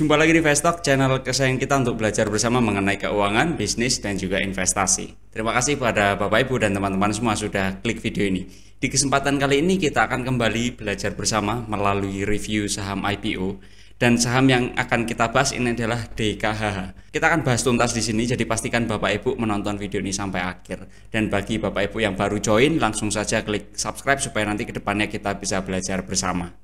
Jumpa lagi di Vestok, channel kesayangan kita untuk belajar bersama mengenai keuangan, bisnis, dan juga investasi. Terima kasih pada Bapak Ibu dan teman-teman semua sudah klik video ini. Di kesempatan kali ini kita akan kembali belajar bersama melalui review saham IPO. Dan saham yang akan kita bahas ini adalah DKHH. Kita akan bahas tuntas di sini, jadi pastikan Bapak Ibu menonton video ini sampai akhir. Dan bagi Bapak Ibu yang baru join, langsung saja klik subscribe supaya nanti ke depannya kita bisa belajar bersama.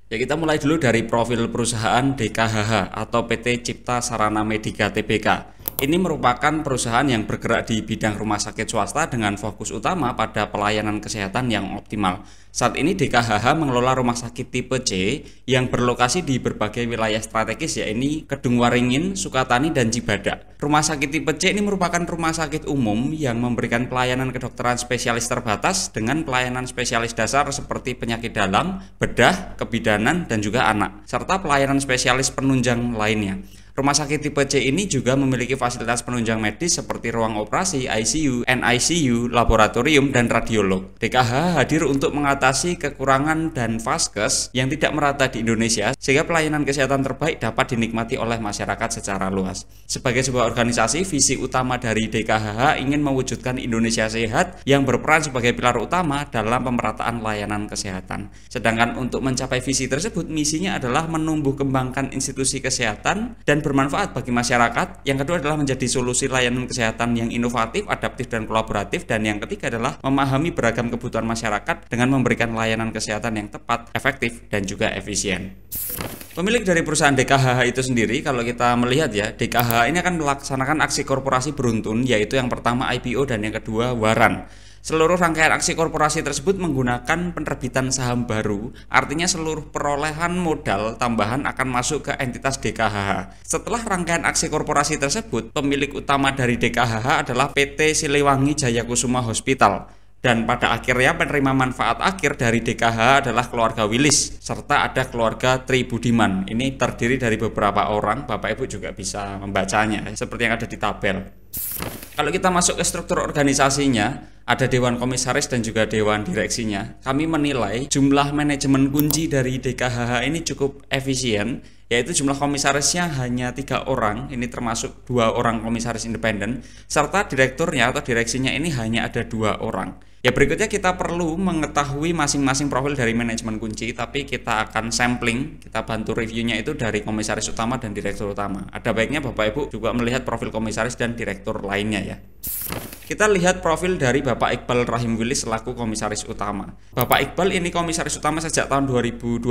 Ya, kita mulai dulu dari profil perusahaan DKHH atau PT Cipta Sarana Medika Tbk. Ini merupakan perusahaan yang bergerak di bidang rumah sakit swasta dengan fokus utama pada pelayanan kesehatan yang optimal. Saat ini DKHH mengelola rumah sakit tipe C yang berlokasi di berbagai wilayah strategis, yaitu Kedung Waringin, Sukatani, dan Cibadak. Rumah sakit tipe C ini merupakan rumah sakit umum yang memberikan pelayanan kedokteran spesialis terbatas dengan pelayanan spesialis dasar seperti penyakit dalam, bedah, kebidanan, dan juga anak, serta pelayanan spesialis penunjang lainnya. Rumah sakit tipe C ini juga memiliki fasilitas penunjang medis seperti ruang operasi, ICU, NICU, laboratorium, dan radiolog. DKHH hadir untuk mengatasi kekurangan dan vaskes yang tidak merata di Indonesia, sehingga pelayanan kesehatan terbaik dapat dinikmati oleh masyarakat secara luas. Sebagai sebuah organisasi, visi utama dari DKHH ingin mewujudkan Indonesia sehat yang berperan sebagai pilar utama dalam pemerataan layanan kesehatan. Sedangkan untuk mencapai visi tersebut, misinya adalah menumbuh kembangkan institusi kesehatan dan bermanfaat bagi masyarakat. Yang kedua adalah menjadi solusi layanan kesehatan yang inovatif, adaptif, dan kolaboratif. Dan yang ketiga adalah memahami beragam kebutuhan masyarakat dengan memberikan layanan kesehatan yang tepat, efektif, dan juga efisien. Pemilik dari perusahaan DKHH itu sendiri, kalau kita melihat ya, DKHH ini akan melaksanakan aksi korporasi beruntun, yaitu yang pertama IPO dan yang kedua waran. Seluruh rangkaian aksi korporasi tersebut menggunakan penerbitan saham baru, artinya seluruh perolehan modal tambahan akan masuk ke entitas DKHH. Setelah rangkaian aksi korporasi tersebut, pemilik utama dari DKHH adalah PT Siliwangi Jayakusuma Hospital. Dan pada akhirnya penerima manfaat akhir dari DKHH adalah keluarga Willis, serta ada keluarga Tri Budiman. Ini terdiri dari beberapa orang, Bapak Ibu juga bisa membacanya, seperti yang ada di tabel. Kalau kita masuk ke struktur organisasinya, ada Dewan Komisaris dan juga Dewan Direksinya. Kami menilai jumlah manajemen kunci dari DKHH ini cukup efisien, yaitu jumlah komisarisnya hanya 3 orang, ini termasuk 2 orang komisaris independen, serta direkturnya atau direksinya ini hanya ada 2 orang. Ya, berikutnya kita perlu mengetahui masing-masing profil dari manajemen kunci, tapi kita akan sampling, kita bantu reviewnya itu dari komisaris utama dan direktur utama. Ada baiknya Bapak Ibu juga melihat profil komisaris dan direktur lainnya ya. Kita lihat profil dari Bapak Iqbal Rahim Willis selaku komisaris utama. Bapak Iqbal ini komisaris utama sejak tahun 2025.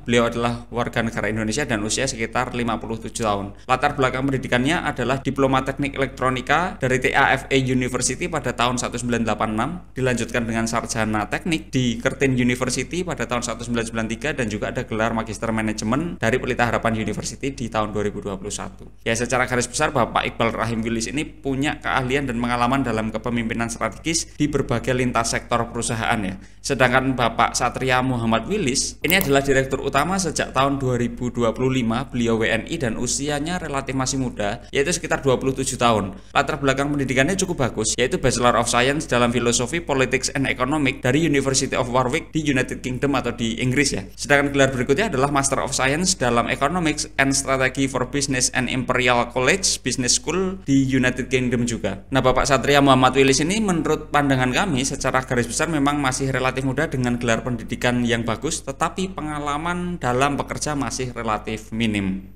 Beliau adalah warga negara Indonesia dan usia sekitar 57 tahun. Latar belakang pendidikannya adalah Diploma Teknik Elektronika dari TAFE University pada tahun 1986, dilanjutkan dengan sarjana teknik di Curtin University pada tahun 1993, dan juga ada gelar Magister Manajemen dari Pelita Harapan University di tahun 2021. Ya, secara garis besar Bapak Iqbal Rahim Willis ini punya keahlian dan pengalaman dalam kepemimpinan strategis di berbagai lintas sektor perusahaan ya. Sedangkan Bapak Satria Muhammad Willis ini adalah direktur utama sejak tahun 2025. Beliau WNI dan usianya relatif masih muda, yaitu sekitar 27 tahun. Latar belakang pendidikannya cukup bagus, yaitu Bachelor of Science dalam Filosofi, Politics and Economics dari University of Warwick di United Kingdom atau di Inggris ya. Sedangkan gelar berikutnya adalah Master of Science dalam Economics and Strategy for Business and Imperial College Business School di United Kingdom juga. Nah, Bapak Satria Muhammad Willis ini menurut pandangan kami secara garis besar memang masih relatif muda dengan gelar pendidikan yang bagus, tetapi pengalaman dalam bekerja masih relatif minim.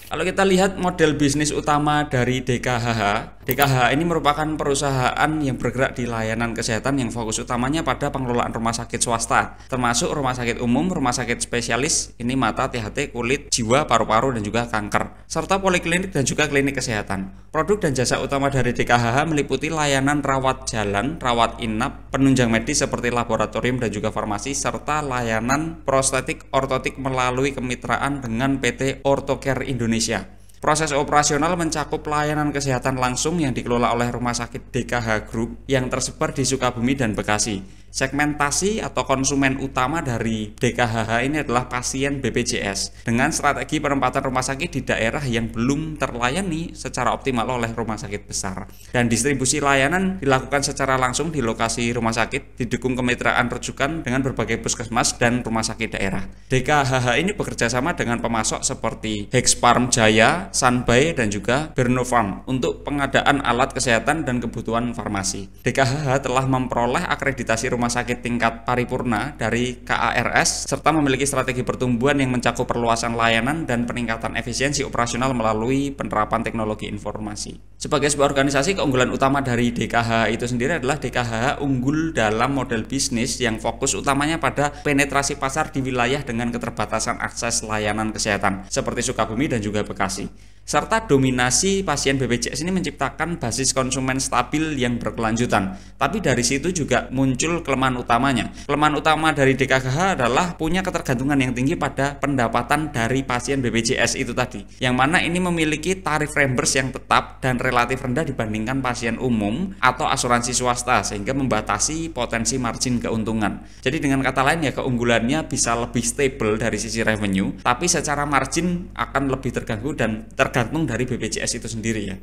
Kalau kita lihat model bisnis utama dari DKHH, DKHH ini merupakan perusahaan yang bergerak di layanan kesehatan yang fokus utamanya pada pengelolaan rumah sakit swasta, termasuk rumah sakit umum, rumah sakit spesialis, ini mata, THT, kulit, jiwa, paru-paru, dan juga kanker, serta poliklinik dan juga klinik kesehatan. Produk dan jasa utama dari DKHH meliputi layanan rawat jalan, rawat inap, penunjang medis seperti laboratorium dan juga farmasi, serta layanan prostetik ortotik melalui kemitraan dengan PT Orthocare Indonesia. Proses operasional mencakup pelayanan kesehatan langsung yang dikelola oleh Rumah Sakit DKH Group yang tersebar di Sukabumi dan Bekasi. Segmentasi atau konsumen utama dari DKHH ini adalah pasien BPJS dengan strategi penempatan rumah sakit di daerah yang belum terlayani secara optimal oleh rumah sakit besar. Dan distribusi layanan dilakukan secara langsung di lokasi rumah sakit, didukung kemitraan rujukan dengan berbagai puskesmas dan rumah sakit daerah. DKHH ini bekerja sama dengan pemasok seperti Hexfarm Jaya, Sunbay, dan juga Bernofarm untuk pengadaan alat kesehatan dan kebutuhan farmasi. DKHH telah memperoleh akreditasi rumah sakit tingkat paripurna dari KARS serta memiliki strategi pertumbuhan yang mencakup perluasan layanan dan peningkatan efisiensi operasional melalui penerapan teknologi informasi. Sebagai sebuah organisasi, keunggulan utama dari DKHH itu sendiri adalah DKHH unggul dalam model bisnis yang fokus utamanya pada penetrasi pasar di wilayah dengan keterbatasan akses layanan kesehatan seperti Sukabumi dan juga Bekasi. Serta dominasi pasien BPJS ini menciptakan basis konsumen stabil yang berkelanjutan. Tapi dari situ juga muncul kelemahan utamanya. Kelemahan utama dari DKHH adalah punya ketergantungan yang tinggi pada pendapatan dari pasien BPJS itu tadi. Yang mana ini memiliki tarif reimburse yang tetap dan relatif rendah dibandingkan pasien umum atau asuransi swasta sehingga membatasi potensi margin keuntungan. Jadi dengan kata lain ya, keunggulannya bisa lebih stable dari sisi revenue, tapi secara margin akan lebih terganggu dan tergantung dari BPJS itu sendiri ya.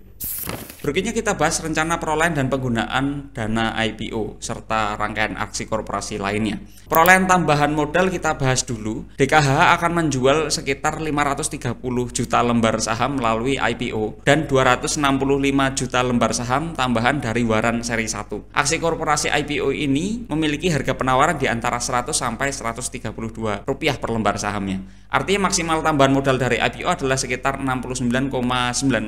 Berikutnya kita bahas rencana perolehan dan penggunaan dana IPO serta rangkaian aksi korporasi lainnya. Perolehan tambahan modal kita bahas dulu. DKHH akan menjual sekitar 530 juta lembar saham melalui IPO dan 265 juta lembar saham tambahan dari waran seri 1. Aksi korporasi IPO ini memiliki harga penawaran di antara 100 sampai 132 rupiah per lembar sahamnya. Artinya maksimal tambahan modal dari IPO adalah sekitar 69,96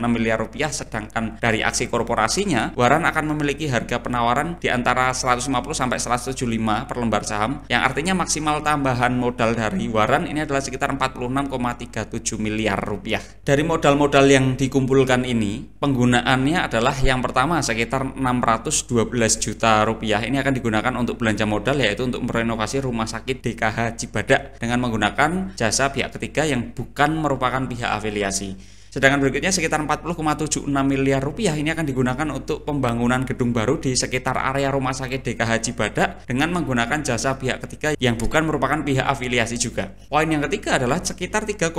miliar rupiah, sedangkan dari aksi korporasinya waran akan memiliki harga penawaran di antara 150 sampai 175 per lembar saham, yang artinya maksimal tambahan modal dari waran ini adalah sekitar 46,37 miliar rupiah. Dari modal-modal yang dikumpulkan ini, penggunaannya adalah yang pertama sekitar 612 juta rupiah. Ini akan digunakan untuk belanja modal, yaitu untuk merenovasi rumah sakit DKH Cibadak dengan menggunakan jasa pihak ketiga yang bukan merupakan pihak afiliasi. Sedangkan berikutnya sekitar 40,76 miliar rupiah ini akan digunakan untuk pembangunan gedung baru di sekitar area rumah sakit DKH Cibadak dengan menggunakan jasa pihak ketiga yang bukan merupakan pihak afiliasi juga. Poin yang ketiga adalah sekitar 3,61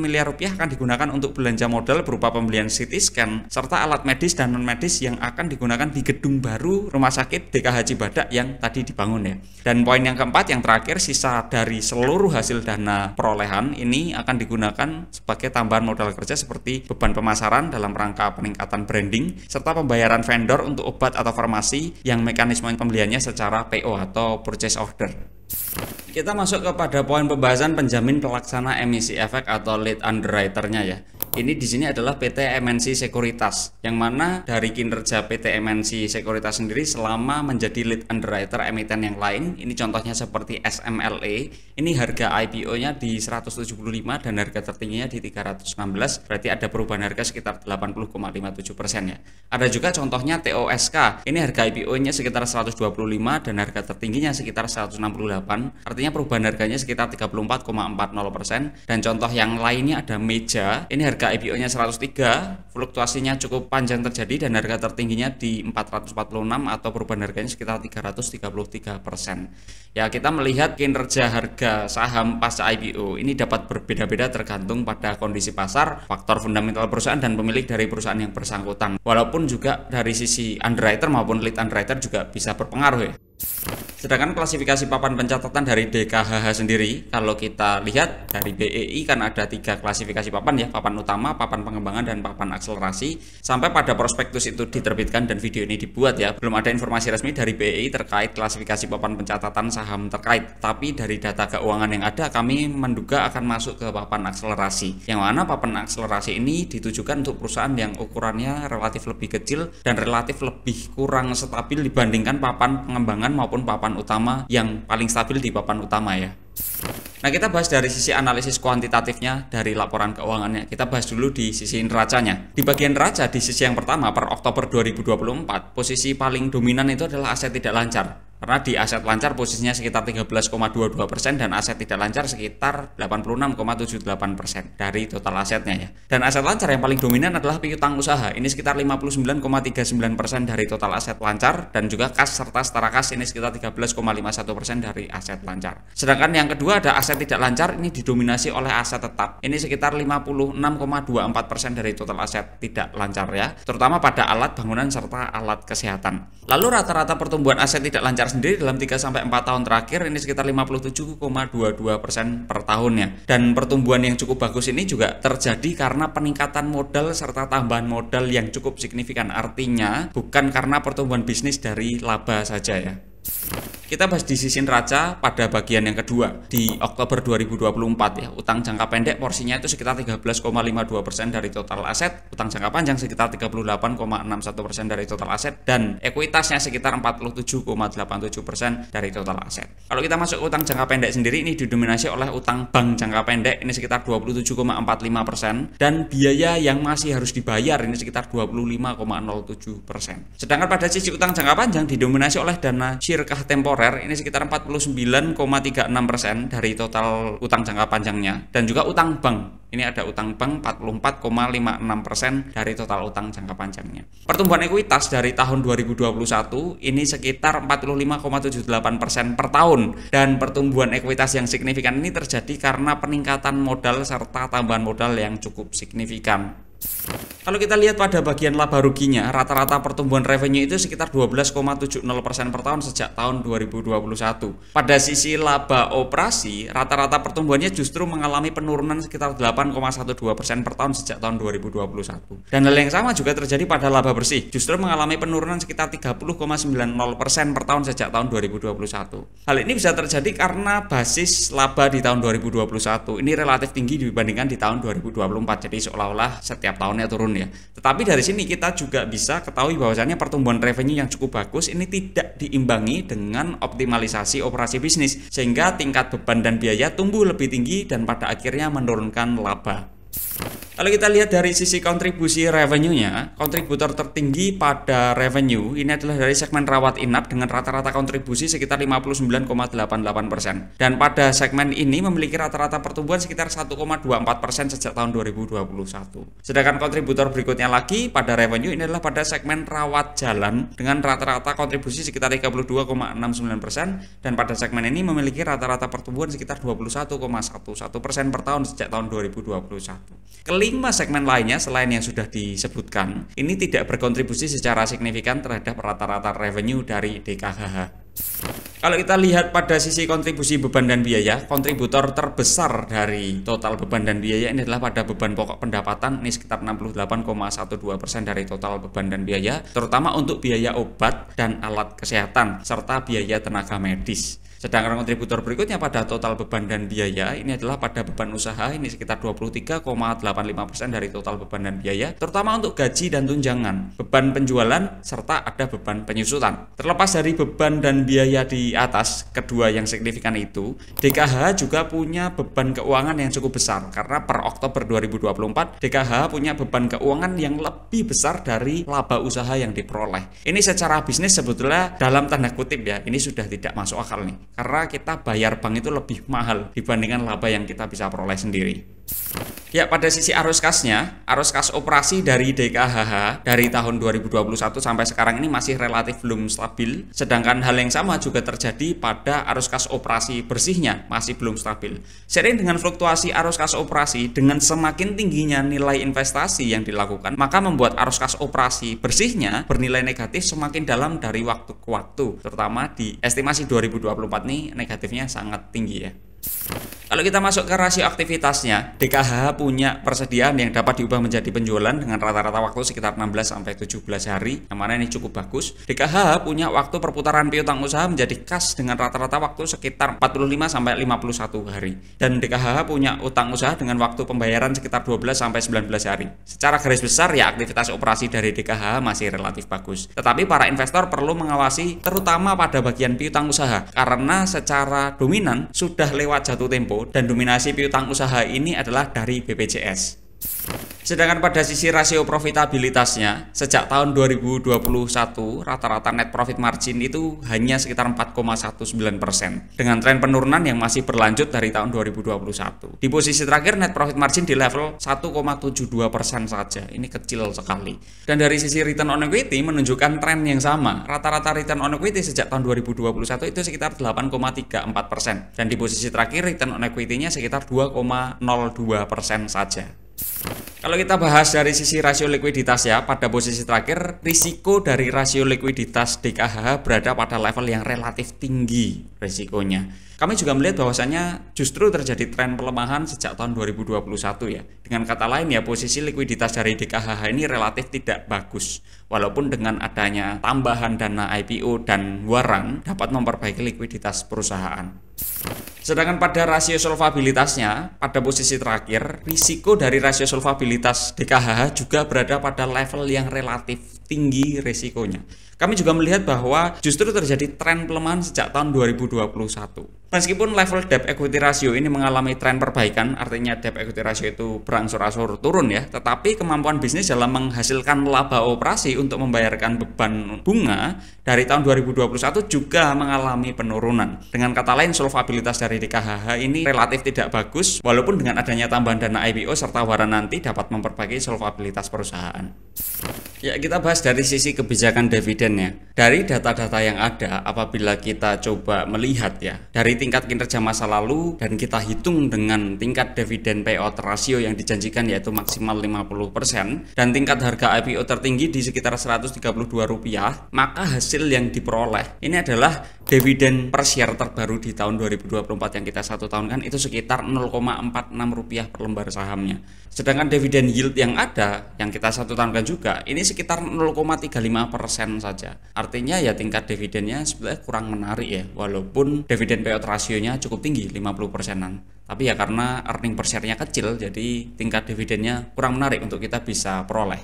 miliar rupiah akan digunakan untuk belanja modal berupa pembelian CT scan serta alat medis dan non-medis yang akan digunakan di gedung baru rumah sakit DKH Cibadak yang tadi dibangun ya. Dan poin yang keempat yang terakhir, sisa dari seluruh hasil dana perolehan ini akan digunakan sebagai tambahan modal kerja seperti beban pemasaran dalam rangka peningkatan branding, serta pembayaran vendor untuk obat atau farmasi yang mekanisme pembeliannya secara PO atau purchase order. Kita masuk kepada poin pembahasan penjamin pelaksana emisi efek atau lead underwriter-nya ya. Ini di sini adalah PT MNC Sekuritas, yang mana dari kinerja PT MNC Sekuritas sendiri selama menjadi lead underwriter emiten yang lain, ini contohnya seperti SMLE, ini harga IPO-nya di 175 dan harga tertingginya di 316, berarti ada perubahan harga sekitar 80,57% ya. Ada juga contohnya TOSK, ini harga IPO-nya sekitar 125 dan harga tertingginya sekitar 168, artinya perubahan harganya sekitar 34,40%. Dan contoh yang lainnya ada Meja, ini harga IPO-nya 103, fluktuasinya cukup panjang terjadi dan harga tertingginya di 446 atau perubahan harganya sekitar 333%. Ya, kita melihat kinerja harga saham pasca IPO ini dapat berbeda-beda tergantung pada kondisi pasar, faktor fundamental perusahaan dan pemilik dari perusahaan yang bersangkutan. Walaupun juga dari sisi underwriter maupun lead underwriter juga bisa berpengaruh ya. Sedangkan klasifikasi papan pencatatan dari DKHH sendiri, kalau kita lihat dari BEI kan ada 3 klasifikasi papan ya, papan utama, papan pengembangan, dan papan akselerasi. Sampai pada prospektus itu diterbitkan dan video ini dibuat ya, belum ada informasi resmi dari BEI terkait klasifikasi papan pencatatan saham terkait. Tapi dari data keuangan yang ada, kami menduga akan masuk ke papan akselerasi, yang mana papan akselerasi ini ditujukan untuk perusahaan yang ukurannya relatif lebih kecil dan relatif lebih kurang stabil dibandingkan papan pengembangan maupun papan utama yang paling stabil di papan utama ya. Nah, kita bahas dari sisi analisis kuantitatifnya dari laporan keuangannya. Kita bahas dulu di sisi neracanya. Di bagian neraca di sisi yang pertama per Oktober 2024, posisi paling dominan itu adalah aset tidak lancar. Karena di aset lancar posisinya sekitar 13,22% dan aset tidak lancar sekitar 86,78% dari total asetnya ya. Dan aset lancar yang paling dominan adalah piutang usaha. Ini sekitar 59,39% dari total aset lancar, dan juga kas serta setara kas ini sekitar 13,51% dari aset lancar. Sedangkan yang kedua ada aset tidak lancar, ini didominasi oleh aset tetap. Ini sekitar 56,24% dari total aset tidak lancar ya, terutama pada alat bangunan serta alat kesehatan. Lalu rata-rata pertumbuhan aset tidak lancar sendiri dalam 3-4 tahun terakhir ini sekitar 57,22% per tahunnya. Dan pertumbuhan yang cukup bagus ini juga terjadi karena peningkatan modal serta tambahan modal yang cukup signifikan. Artinya bukan karena pertumbuhan bisnis dari laba saja ya. Kita bahas di sisi neraca pada bagian yang kedua. Di Oktober 2024 ya, utang jangka pendek porsinya itu sekitar 13,52% dari total aset, utang jangka panjang sekitar 38,61% dari total aset, dan ekuitasnya sekitar 47,87% dari total aset. Kalau kita masuk utang jangka pendek sendiri, ini didominasi oleh utang bank jangka pendek ini sekitar 27,45%, dan biaya yang masih harus dibayar ini sekitar 25,07%. Sedangkan pada sisi utang jangka panjang didominasi oleh dana syirkah temporer ini sekitar 49,36% dari total utang jangka panjangnya, dan juga utang bank. Ini ada utang bank 44,56% dari total utang jangka panjangnya. Pertumbuhan ekuitas dari tahun 2021 ini sekitar 45,78% per tahun, dan pertumbuhan ekuitas yang signifikan ini terjadi karena peningkatan modal serta tambahan modal yang cukup signifikan. Kalau kita lihat pada bagian laba ruginya, rata-rata pertumbuhan revenue itu sekitar 12,70% per tahun sejak tahun 2021. Pada sisi laba operasi, rata-rata pertumbuhannya justru mengalami penurunan sekitar 8,12% per tahun sejak tahun 2021. Dan hal yang sama juga terjadi pada laba bersih, justru mengalami penurunan sekitar 30,90% per tahun sejak tahun 2021. Hal ini bisa terjadi karena basis laba di tahun 2021 ini relatif tinggi dibandingkan di tahun 2024. Jadi seolah-olah setiap tahunnya turun ya. Tetapi dari sini kita juga bisa ketahui bahwasannya pertumbuhan revenue yang cukup bagus ini tidak diimbangi dengan optimalisasi operasi bisnis, sehingga tingkat beban dan biaya tumbuh lebih tinggi dan pada akhirnya menurunkan laba. Kalau kita lihat dari sisi kontribusi revenue-nya, kontributor tertinggi pada revenue ini adalah dari segmen rawat inap dengan rata-rata kontribusi sekitar 59,88%. Dan pada segmen ini memiliki rata-rata pertumbuhan sekitar 1,24% sejak tahun 2021. Sedangkan kontributor berikutnya lagi pada revenue ini adalah pada segmen rawat jalan dengan rata-rata kontribusi sekitar 32,69%, dan pada segmen ini memiliki rata-rata pertumbuhan sekitar 21,11% per tahun sejak tahun 2021. Kelima segmen lainnya selain yang sudah disebutkan, ini tidak berkontribusi secara signifikan terhadap rata-rata revenue dari DKHH. Kalau kita lihat pada sisi kontribusi beban dan biaya, kontributor terbesar dari total beban dan biaya ini adalah pada beban pokok pendapatan, ini sekitar 68,12% dari total beban dan biaya, terutama untuk biaya obat dan alat kesehatan serta biaya tenaga medis. Sedangkan kontributor berikutnya pada total beban dan biaya ini adalah pada beban usaha, ini sekitar 23,85% dari total beban dan biaya, terutama untuk gaji dan tunjangan, beban penjualan, serta ada beban penyusutan. Terlepas dari beban dan biaya di atas kedua yang signifikan itu, DKHH juga punya beban keuangan yang cukup besar, karena per Oktober 2024 DKHH punya beban keuangan yang lebih besar dari laba usaha yang diperoleh. Ini secara bisnis sebetulnya dalam tanda kutip ya, ini sudah tidak masuk akal nih, karena kita bayar bank itu lebih mahal dibandingkan laba yang kita bisa peroleh sendiri. Ya, pada sisi arus kasnya, arus kas operasi dari DKHH dari tahun 2021 sampai sekarang ini masih relatif belum stabil, sedangkan hal yang sama juga terjadi pada arus kas operasi bersihnya, masih belum stabil. Seiring dengan fluktuasi arus kas operasi dengan semakin tingginya nilai investasi yang dilakukan, maka membuat arus kas operasi bersihnya bernilai negatif semakin dalam dari waktu ke waktu, terutama di estimasi 2024 nih negatifnya sangat tinggi ya. Kalau kita masuk ke rasio aktivitasnya, DKHH punya persediaan yang dapat diubah menjadi penjualan dengan rata-rata waktu sekitar 16-17 hari, yang mana ini cukup bagus. DKHH punya waktu perputaran piutang usaha menjadi kas dengan rata-rata waktu sekitar 45-51 hari. Dan DKHH punya utang usaha dengan waktu pembayaran sekitar 12-19 hari. Secara garis besar ya aktivitas operasi dari DKHH masih relatif bagus. Tetapi para investor perlu mengawasi terutama pada bagian piutang usaha, karena secara dominan sudah lewat jatuh tempo dan dominasi piutang usaha ini adalah dari BPJS. Sedangkan pada sisi rasio profitabilitasnya, sejak tahun 2021 rata-rata net profit margin itu hanya sekitar 4,19% dengan tren penurunan yang masih berlanjut dari tahun 2021. Di posisi terakhir net profit margin di level 1,72% saja, ini kecil sekali. Dan dari sisi return on equity menunjukkan tren yang sama. Rata-rata return on equity sejak tahun 2021 itu sekitar 8,34% dan di posisi terakhir return on equity-nya sekitar 2,02% saja. Kalau kita bahas dari sisi rasio likuiditas ya, pada posisi terakhir risiko dari rasio likuiditas DKHH berada pada level yang relatif tinggi risikonya. Kami juga melihat bahwasannya justru terjadi tren pelemahan sejak tahun 2021 ya. Dengan kata lain ya, posisi likuiditas dari DKHH ini relatif tidak bagus. Walaupun dengan adanya tambahan dana IPO dan warrant dapat memperbaiki likuiditas perusahaan. Sedangkan pada rasio solvabilitasnya, pada posisi terakhir, risiko dari rasio solvabilitas DKHH juga berada pada level yang relatif tinggi risikonya. Kami juga melihat bahwa justru terjadi tren pelemahan sejak tahun 2021. Meskipun level debt equity ratio ini mengalami tren perbaikan, artinya debt equity ratio itu berangsur-angsur turun ya, tetapi kemampuan bisnis dalam menghasilkan laba operasi untuk membayarkan beban bunga dari tahun 2021 juga mengalami penurunan. Dengan kata lain, solvabilitas dari DKHH ini relatif tidak bagus, walaupun dengan adanya tambahan dana IPO serta warrant nanti dapat memperbaiki solvabilitas perusahaan. Ya, kita bahas dari sisi kebijakan dividennya. Dari data-data yang ada, apabila kita coba melihat ya, dari tingkat kinerja masa lalu dan kita hitung dengan tingkat dividen payout ratio yang dijanjikan yaitu maksimal 50% dan tingkat harga IPO tertinggi di sekitar Rp132, maka hasil yang diperoleh ini adalah dividen per share terbaru di tahun 2024 yang kita satu tahun kan itu sekitar Rp0,46 per lembar sahamnya. Sedangkan dividen yield yang ada yang kita satu tahun kan juga ini sekitar 0,35% saja. Artinya ya tingkat dividennya sebenarnya kurang menarik ya, walaupun dividen payout rasionya cukup tinggi 50%-an. Tapi ya karena earning per share-nya kecil, jadi tingkat dividennya kurang menarik untuk kita bisa peroleh.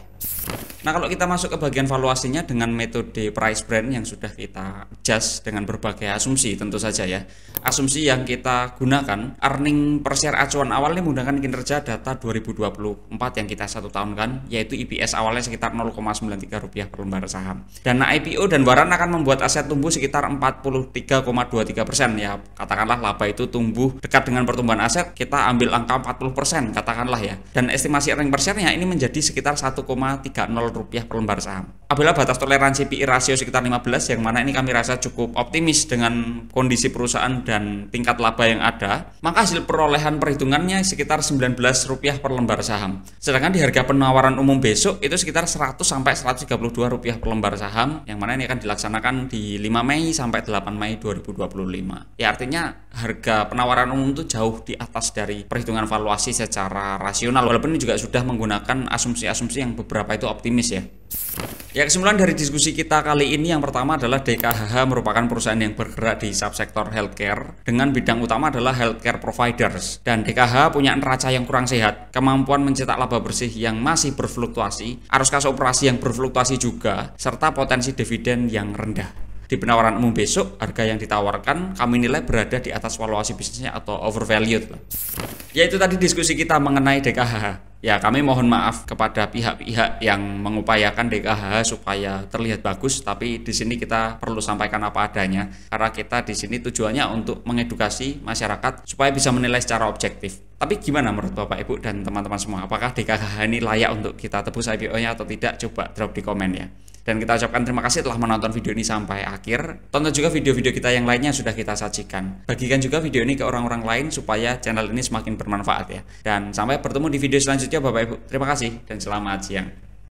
Nah, kalau kita masuk ke bagian valuasinya dengan metode price brand yang sudah kita adjust dengan berbagai asumsi tentu saja ya. Asumsi yang kita gunakan, earning per share acuan awalnya menggunakan kinerja data 2024 yang kita satu tahun kan, yaitu EPS awalnya sekitar Rp0,93 per lembar saham. Dana IPO dan warrant akan membuat aset tumbuh sekitar 43,23% ya. Katakanlah laba itu tumbuh dekat dengan pertumbuhan aset, kita ambil angka 40% katakanlah ya. Dan estimasi earning per share-nya ini menjadi sekitar Rp1,30 per lembar saham. Apabila batas toleransi PE rasio sekitar 15, yang mana ini kami rasa cukup optimis dengan kondisi perusahaan dan tingkat laba yang ada, maka hasil perolehan perhitungannya sekitar Rp19 per lembar saham. Sedangkan di harga penawaran umum besok itu sekitar Rp100 sampai Rp132 per lembar saham, yang mana ini akan dilaksanakan di 5 Mei sampai 8 Mei 2025. Ya, artinya harga penawaran umum itu jauh di atas dari perhitungan valuasi secara rasional, walaupun ini juga sudah menggunakan asumsi-asumsi yang beberapa itu optimis ya. Ya, kesimpulan dari diskusi kita kali ini yang pertama adalah DKHH merupakan perusahaan yang bergerak di subsektor healthcare dengan bidang utama adalah healthcare providers, dan DKHH punya neraca yang kurang sehat, kemampuan mencetak laba bersih yang masih berfluktuasi, arus kas operasi yang berfluktuasi juga, serta potensi dividen yang rendah. Di penawaran umum besok, harga yang ditawarkan kami nilai berada di atas valuasi bisnisnya atau overvalued. Ya, itu tadi diskusi kita mengenai DKHH. Ya, kami mohon maaf kepada pihak-pihak yang mengupayakan DKHH supaya terlihat bagus, tapi di sini kita perlu sampaikan apa adanya karena kita di sini tujuannya untuk mengedukasi masyarakat supaya bisa menilai secara objektif. Tapi gimana menurut Bapak Ibu dan teman-teman semua? Apakah DKHH ini layak untuk kita tebus IPO-nya atau tidak? Coba drop di komen ya. Dan kita ucapkan terima kasih telah menonton video ini sampai akhir. Tonton juga video-video kita yang lainnya sudah kita sajikan. Bagikan juga video ini ke orang-orang lain supaya channel ini semakin bermanfaat ya. Dan sampai bertemu di video selanjutnya Bapak Ibu. Terima kasih dan selamat siang.